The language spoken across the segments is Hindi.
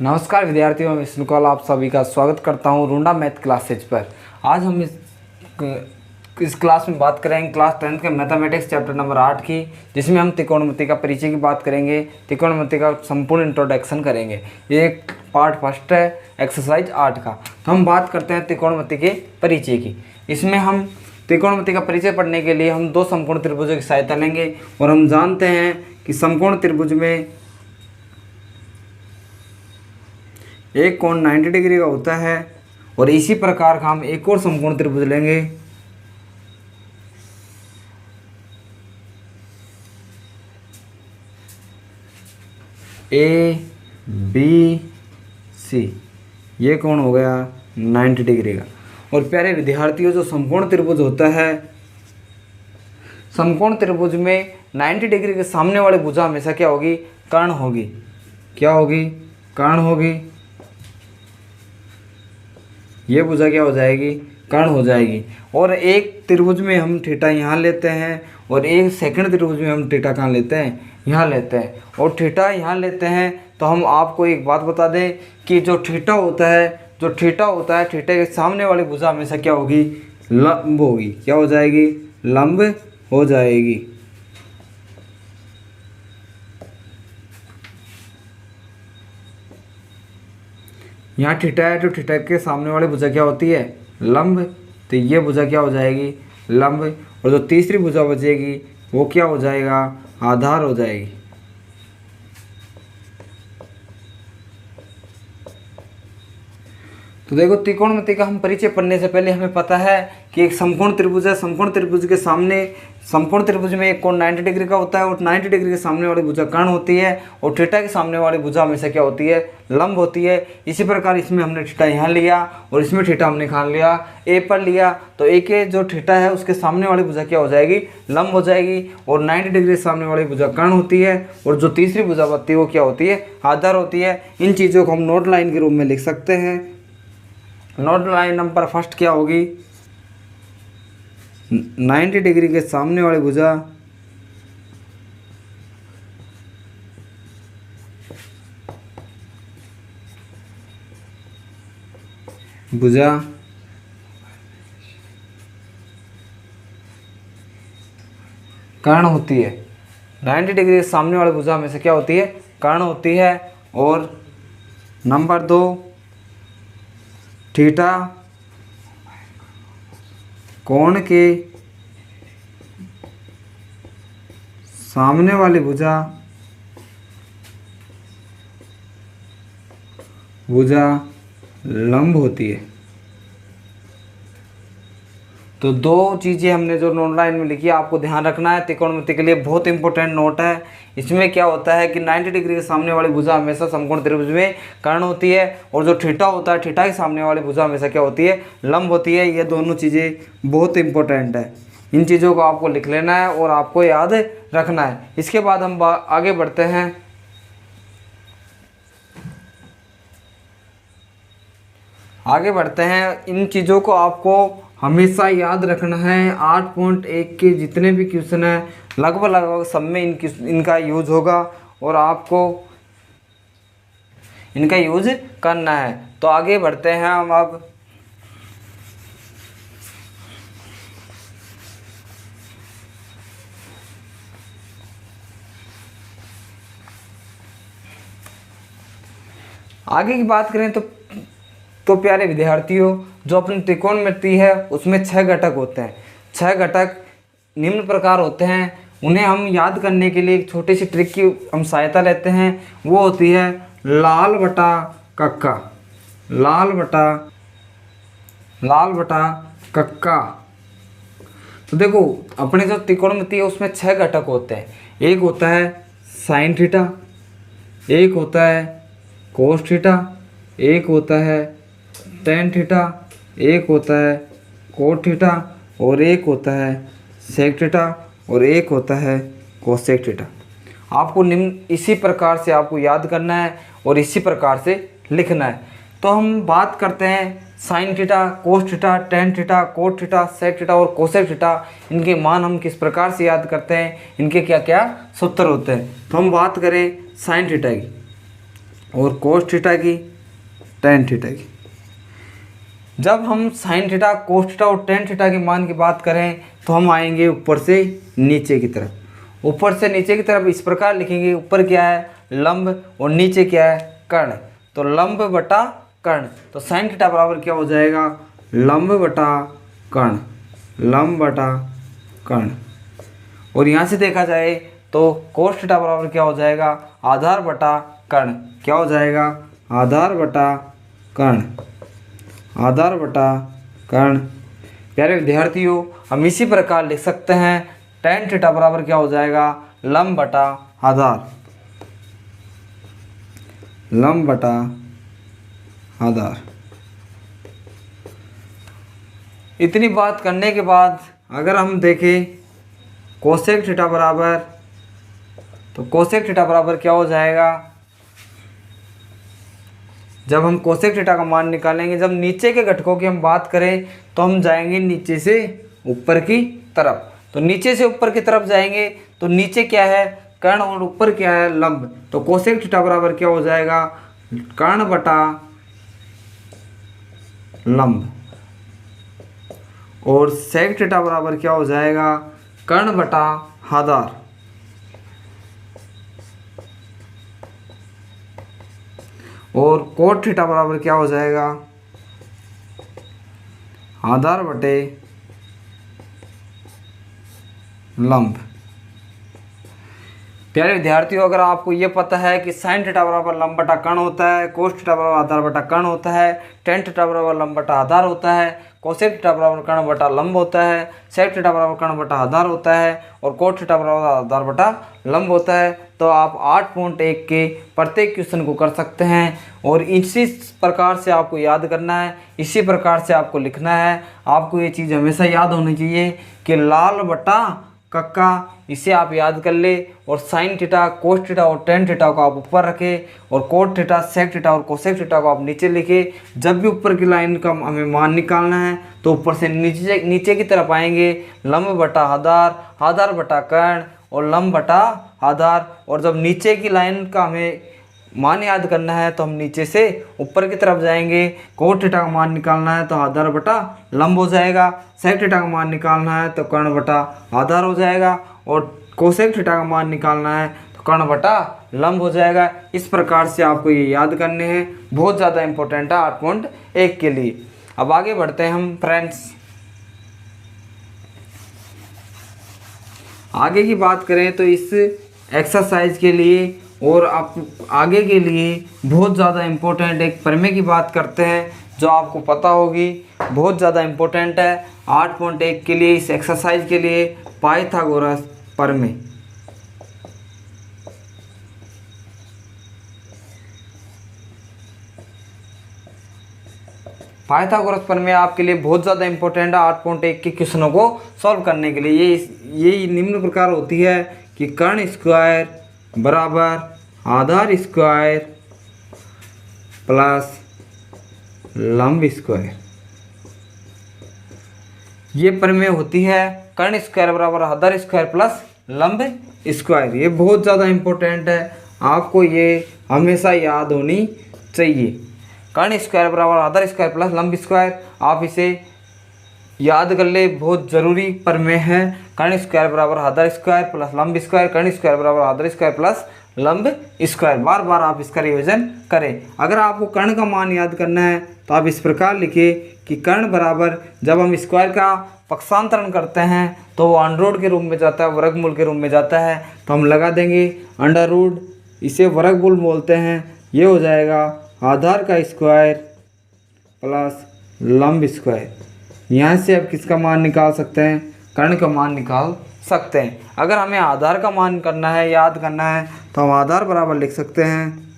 नमस्कार विद्यार्थियों, मैं विष्णुकाल आप सभी का स्वागत करता हूं रूंडा मैथ क्लासेज पर। आज हम इस क्लास में बात करेंगे क्लास 10th के मैथमेटिक्स चैप्टर नंबर 8 की, जिसमें हम त्रिकोणमिति का परिचय की बात करेंगे, त्रिकोणमिति का संपूर्ण इंट्रोडक्शन करेंगे। ये पार्ट फर्स्ट है एक्सरसाइज 8 का। तो हम बात करते हैं त्रिकोणमिति के परिचय की। इसमें हम त्रिकोणमिति का परिचय पढ़ने के लिए हम दो समकोण त्रिभुजों की सहायता लेंगे और हम जानते हैं कि समकोण त्रिभुज में एक कोण 90 डिग्री का होता है और इसी प्रकार का हम एक और समकोण त्रिभुज लेंगे ए बी सी। ये कोण हो गया 90 डिग्री का। और प्यारे विद्यार्थियों, जो समकोण त्रिभुज होता है, समकोण त्रिभुज में 90 डिग्री के सामने वाली भुजा हमेशा क्या होगी? कर्ण होगी। क्या होगी? कर्ण होगी। ये भुजा क्या हो जाएगी? कर्ण हो जाएगी। और एक त्रिभुज में हम थीटा यहाँ लेते हैं और एक सेकंड त्रिभुज में हम थीटा कहाँ लेते हैं? यहाँ लेते हैं। और थीटा यहाँ लेते हैं तो हम आपको एक बात बता दें कि जो थीटा होता है थीटा के सामने वाली भुजा हमेशा क्या होगी? लंब होगी। क्या हो जाएगी? लंब हो जाएगी। यहाँ थीटा है तो थीटा के सामने वाली भुजा क्या होती है? लंब। तो ये भुजा क्या हो जाएगी? लंब। और जो तीसरी भुजा बचेगी वो क्या हो जाएगा? आधार हो जाएगी। तो देखो, त्रिकोणमिति का हम परिचय पढ़ने से पहले हमें पता है कि एक समकोण त्रिभुज है। समकोण त्रिभुज के सामने, समकोण त्रिभुज में एक कोण 90 डिग्री का होता है और 90 डिग्री के सामने वाली भुजा कर्ण होती है और थीटा के सामने वाली भुजा हमेशा क्या होती है? लंब होती है। इसी प्रकार इसमें हमने थीटा यहाँ लिया और इसमें थीटा हमने कहाँ लिया? ए पर लिया। तो ए के जो थीटा है उसके सामने वाली भुजा क्या हो जाएगी? लंब हो जाएगी। और 90 डिग्री के सामने वाली भुजा कर्ण होती है और जो तीसरी भुजा बनती है वो क्या होती है? आधार होती है। इन चीज़ों को हम नोट लाइन के रूप में लिख सकते हैं। नोट लाइन नंबर फर्स्ट क्या होगी? 90 डिग्री के सामने वाली भुजा कर्ण होती है। 90 डिग्री के सामने वाली भुजा में से क्या होती है? कर्ण होती है। और नंबर 2, थीटा कोण के सामने वाली भुजा लंब होती है। तो दो चीज़ें हमने जो नोट लाइन में लिखी है आपको ध्यान रखना है। त्रिकोणमिति के लिए बहुत इंपॉर्टेंट नोट है। इसमें क्या होता है कि 90 डिग्री के सामने वाली भुजा हमेशा समकोण त्रिभुज में कर्ण होती है और जो थीटा होता है थीटा के सामने वाली भुजा हमेशा क्या होती है? लंब होती है। ये दोनों चीज़ें बहुत इंपॉर्टेंट है। इन चीज़ों को आपको लिख लेना है और आपको याद रखना है। इसके बाद हम आगे बढ़ते हैं। इन चीज़ों को आपको हमेशा याद रखना है। 8.1 के जितने भी क्वेश्चन हैं लगभग सब में इनका यूज होगा और आपको इनका यूज करना है। तो आगे बढ़ते हैं हम अब। आगे की बात करें तो प्यारे विद्यार्थियों, जो अपनी त्रिकोणमिति है उसमें 6 घटक होते हैं। 6 घटक निम्न प्रकार होते हैं। उन्हें हम याद करने के लिए एक छोटी सी ट्रिक की हम सहायता लेते हैं। वो होती है लाल बटा कक्का। लाल बटा कक्का। तो देखो, अपने जो त्रिकोणमिति है उसमें 6 घटक होते हैं। एक होता है साइन थीटा, एक होता है कोस थीटा, एक होता है टेन थीटा, एक होता है कोट थीटा और एक होता है सेक थीटा और एक होता है कोसेक थीटा। आपको निम्न इसी प्रकार से आपको याद करना है और इसी प्रकार से लिखना है। तो हम बात करते हैं sine theta, cos theta, tan theta, cot theta, sec theta और कोसेक थीटा। इनके मान हम किस प्रकार से याद करते हैं, इनके क्या क्या सूत्र होते हैं। तो हम बात करें साइन थीटा की। और कोस थीटा की टेन थीटा की। जब हम साइन थीटा, कोस थीटा और टेन थीटा के मान की बात करें तो हम आएंगे ऊपर से नीचे की तरफ। ऊपर से नीचे की तरफ इस प्रकार लिखेंगे, ऊपर क्या है लंब और नीचे क्या है कर्ण। तो लंब बटा कर्ण, तो साइन थीटा बराबर क्या हो जाएगा लंब बटा कर्ण, लंब बटा कर्ण। और यहाँ से देखा जाए तो कोस थीटा बराबर क्या हो जाएगा आधार बटा कर्ण। क्या हो जाएगा आधार बटा कर्ण, आधार बटा कर्ण। प्यारे विद्यार्थियों, हम इसी प्रकार लिख सकते हैं टेन थीटा बराबर क्या हो जाएगा लंब बटा आधार, लंब बटा आधार। इतनी बात करने के बाद अगर हम देखें कोसेक थीटा बराबर, तो कोसेक थीटा बराबर क्या हो जाएगा, जब हम कोसेक थीटा का मान निकालेंगे, जब नीचे के घटकों की हम बात करें तो हम जाएंगे नीचे से ऊपर की तरफ। तो नीचे से ऊपर की तरफ जाएंगे तो नीचे क्या है कर्ण और ऊपर क्या है लंब। तो कोसेक थीटा बराबर क्या हो जाएगा कर्ण बटा लंब, और सेक थीटा बराबर क्या हो जाएगा कर्ण बटा आधार। और कोट थीटा बराबर क्या हो जाएगा आधार बटे लंब। प्यारे विद्यार्थियों, अगर आपको ये पता है कि साइन थीटा बराबर लंब बटा कर्ण होता है, कोस थीटा बराबर आधार बटा कर्ण होता है, टेन थीटा बराबर लंब बटा आधार होता है, कोसेक थीटा बराबर कर्ण बटा लंब होता है, सेक थीटा बराबर कर्ण बटा आधार होता है, और कोट थीटा बराबर आधार बटा लंब होता है, तो आप 8.1 के प्रत्येक क्वेश्चन को कर सकते हैं। और इसी प्रकार से आपको याद करना है, इसी प्रकार से आपको लिखना है। आपको ये चीज़ हमेशा याद होनी चाहिए कि लाल बटा कक्का, इसे आप याद कर ले। और साइन थीटा, कोस थीटा और टेन थीटा को आप ऊपर रखें, और कोट थीटा, सेक थीटा और कोसेक थीटा को आप नीचे लिखें। जब भी ऊपर की लाइन का हमें मान निकालना है तो ऊपर से नीचे की तरफ आएंगे, लंब बटा आधार, आधार बटा कर्ण और लंब बटा आधार। और जब नीचे की लाइन का हमें मान याद करना है तो हम नीचे से ऊपर की तरफ जाएंगे। कोट थीटा का मान निकालना है तो आधार बटा लंब हो जाएगा, सेक थीटा का मान निकालना है तो कर्ण बटा आधार हो जाएगा, और कोसेक थीटा का मान निकालना है तो कर्ण बटा लंब हो जाएगा। इस प्रकार से आपको ये याद करने हैं, बहुत ज़्यादा इंपॉर्टेंट है 8.1 के लिए। अब आगे बढ़ते हैं हम फ्रेंड्स। आगे की बात करें तो इस एक्सरसाइज के लिए और आप आगे के लिए बहुत ज़्यादा इम्पोर्टेंट एक प्रमेय की बात करते हैं जो आपको पता होगी, बहुत ज़्यादा इम्पोर्टेंट है 8.1 के लिए। इस एक्सरसाइज के लिए पाइथागोरस प्रमेय। पाइथागोरस प्रमेय आपके लिए बहुत ज़्यादा इंपॉर्टेंट है 8.1 के क्वेश्चनों को सॉल्व करने के लिए। ये निम्न प्रकार होती है कि कर्ण स्क्वायर बराबर आधार स्क्वायर प्लस लंब स्क्वायर। ये प्रमेय होती है कर्ण स्क्वायर बराबर आधार स्क्वायर प्लस लंब स्क्वायर। ये बहुत ज़्यादा इंपॉर्टेंट है, आपको ये हमेशा याद होनी चाहिए। कर्ण स्क्वायर बराबर आधार स्क्वायर प्लस लंब स्क्वायर, आप इसे याद कर ले, बहुत ज़रूरी प्रमेय है। कर्ण स्क्वायर बराबर आधार स्क्वायर प्लस लंब स्क्वायर, कर्ण स्क्वायर बराबर आधार स्क्वायर प्लस लंब स्क्वायर। बार बार आप इसका रिवीजन करें। अगर आपको कर्ण का मान याद करना है तो आप इस प्रकार लिखिए कि कर्ण बराबर, जब हम स्क्वायर का पक्षांतरण करते हैं तो वो अंडर रूट के रूप में जाता है, वर्गमूल के रूप में जाता है, तो हम लगा देंगे अंडर रूट, इसे वर्गमूल बोलते हैं। ये हो जाएगा आधार का स्क्वायर प्लस लंब स्क्वायर। यहाँ से आप किसका मान निकाल सकते हैं, कर्ण का मान निकाल सकते हैं। अगर हमें आधार का मान करना है, याद करना है, तो हम आधार बराबर लिख सकते हैं।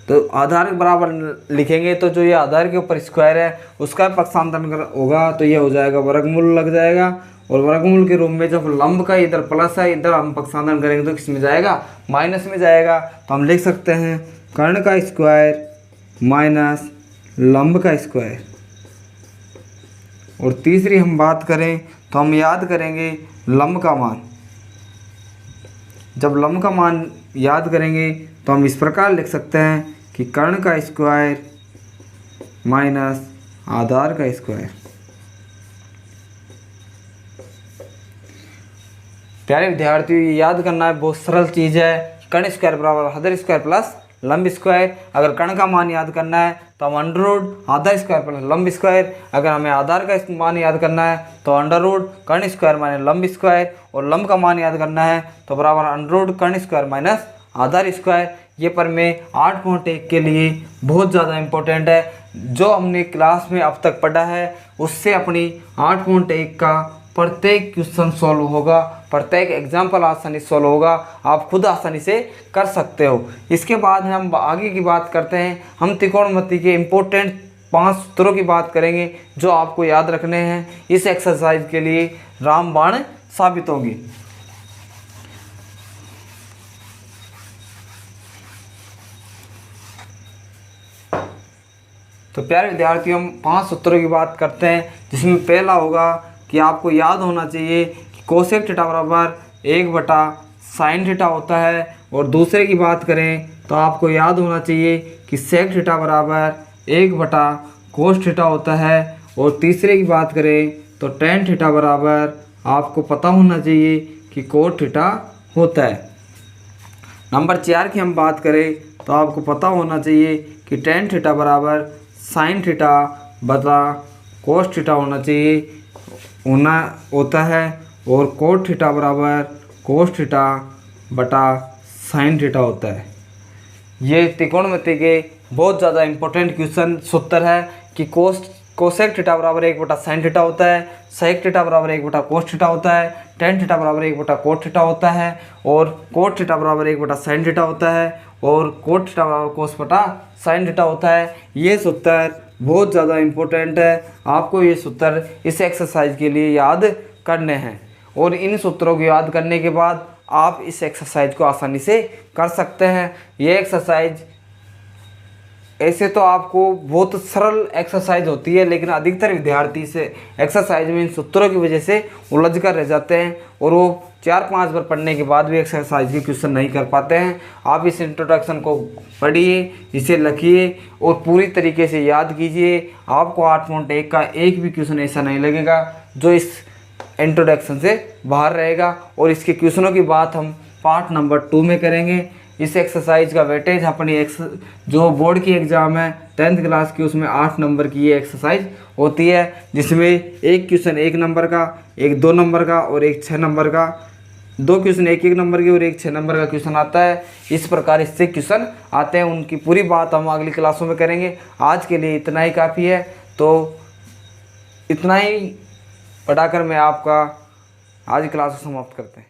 तो आधार बराबर लिखेंगे तो जो ये आधार के ऊपर स्क्वायर है उसका पक्षांतरण होगा तो ये हो जाएगा वर्गमूल लग जाएगा, और वर्गमूल के रूप में जब लंब का इधर प्लस है, इधर हम पक्षांतरण करेंगे तो किस में जाएगा, माइनस में जाएगा। तो हम लिख सकते हैं कर्ण का स्क्वायर माइनस लंब का स्क्वायर। और तीसरी हम बात करें तो हम याद करेंगे लंब का मान। जब लंब का मान याद करेंगे तो हम इस प्रकार लिख सकते हैं कि कर्ण का स्क्वायर माइनस आधार का स्क्वायर। प्यारे विद्यार्थियों, ये याद करना है, बहुत सरल चीज़ है। कर्ण स्क्वायर बराबर आधार स्क्वायर प्लस लंब स्क्वायर। अगर कर्ण का मान याद करना है तो हम अंडर रूट आधार स्क्वायर प्लस लंब स्क्वायर। अगर हमें आधार का मान याद करना है तो अंडर रूट कर्ण स्क्वायर माइनस लंब स्क्वायर। और लंब का मान याद करना है तो बराबर अंडर रूट कर्ण स्क्वायर माइनस आधार स्क्वायर। ये पर में 8.1 के लिए बहुत ज़्यादा इम्पोर्टेंट है। जो हमने क्लास में अब तक पढ़ा है उससे अपनी 8.1 का प्रत्येक क्वेश्चन सॉल्व होगा, प्रत्येक एग्जाम्पल आसानी से सॉल्व होगा, आप खुद आसानी से कर सकते हो। इसके बाद हम आगे की बात करते हैं। हम त्रिकोणमिति के इम्पोर्टेंट 5 सूत्रों की बात करेंगे जो आपको याद रखने हैं। इस एक्सरसाइज के लिए रामबाण साबित होंगी। तो प्यारे विद्यार्थियों, हम 5 सूत्रों की बात करते हैं, जिसमें पहला होगा कि आपको याद होना चाहिए कि कोसेक थीटा बराबर 1/sin थीटा होता है। और दूसरे की बात करें तो आपको याद होना चाहिए कि सेक थीटा बराबर 1/cos थीटा होता है। और तीसरे की बात करें तो tan थीटा बराबर आपको पता होना चाहिए कि cot थीटा होता है। नंबर 4 की हम बात करें तो आपको पता होना चाहिए कि tan थीटा बराबर sin थीटा बटा cos थीटा होता है। और cot थीटा बराबर cos थीटा बटा sin थीटा होता है। ये त्रिकोणमिति के बहुत ज़्यादा इंपॉर्टेंट क्वेश्चन सूत्र है कि कोसेक थीटा बराबर 1/sin थीटा होता है, सेक थीटा बराबर 1/cos थीटा होता है, tan थीटा बराबर 1/cot थीटा होता है, और cot थीटा बराबर 1/sin थीटा होता है, और cot थीटा बराबर cos/sin थीटा होता है। ये सूत्र बहुत ज़्यादा इम्पोर्टेंट है, आपको ये सूत्र इस एक्सरसाइज के लिए याद करने हैं। और इन सूत्रों को याद करने के बाद आप इस एक्सरसाइज को आसानी से कर सकते हैं। ये एक्सरसाइज ऐसे तो आपको बहुत सरल एक्सरसाइज होती है, लेकिन अधिकतर विद्यार्थी से एक्सरसाइज में इन सूत्रों की वजह से उलझ कर रह जाते हैं और वो 4-5 बार पढ़ने के बाद भी एक्सरसाइज के क्वेश्चन नहीं कर पाते हैं। आप इस इंट्रोडक्शन को पढ़िए, इसे लिखिए और पूरी तरीके से याद कीजिए। आपको 8.1 का एक भी क्वेश्चन ऐसा नहीं लगेगा जो इस इंट्रोडक्शन से बाहर रहेगा। और इसके क्वेश्चनों की बात हम पार्ट नंबर 2 में करेंगे। इस एक्सरसाइज का वेटेज अपनी जो बोर्ड की एग्ज़ाम है 10th क्लास की, उसमें 8 नंबर की ये एक्सरसाइज होती है, जिसमें एक क्वेश्चन 1 नंबर का, एक 2 नंबर का और एक 6 नंबर का, 2 क्वेश्चन 1-1 नंबर के और एक 6 नंबर का क्वेश्चन आता है। इस प्रकार इससे क्वेश्चन आते हैं, उनकी पूरी बात हम अगली क्लासों में करेंगे। आज के लिए इतना ही काफ़ी है, तो इतना ही पढ़ाकर मैं आपका आज क्लास को समाप्त करते हैं।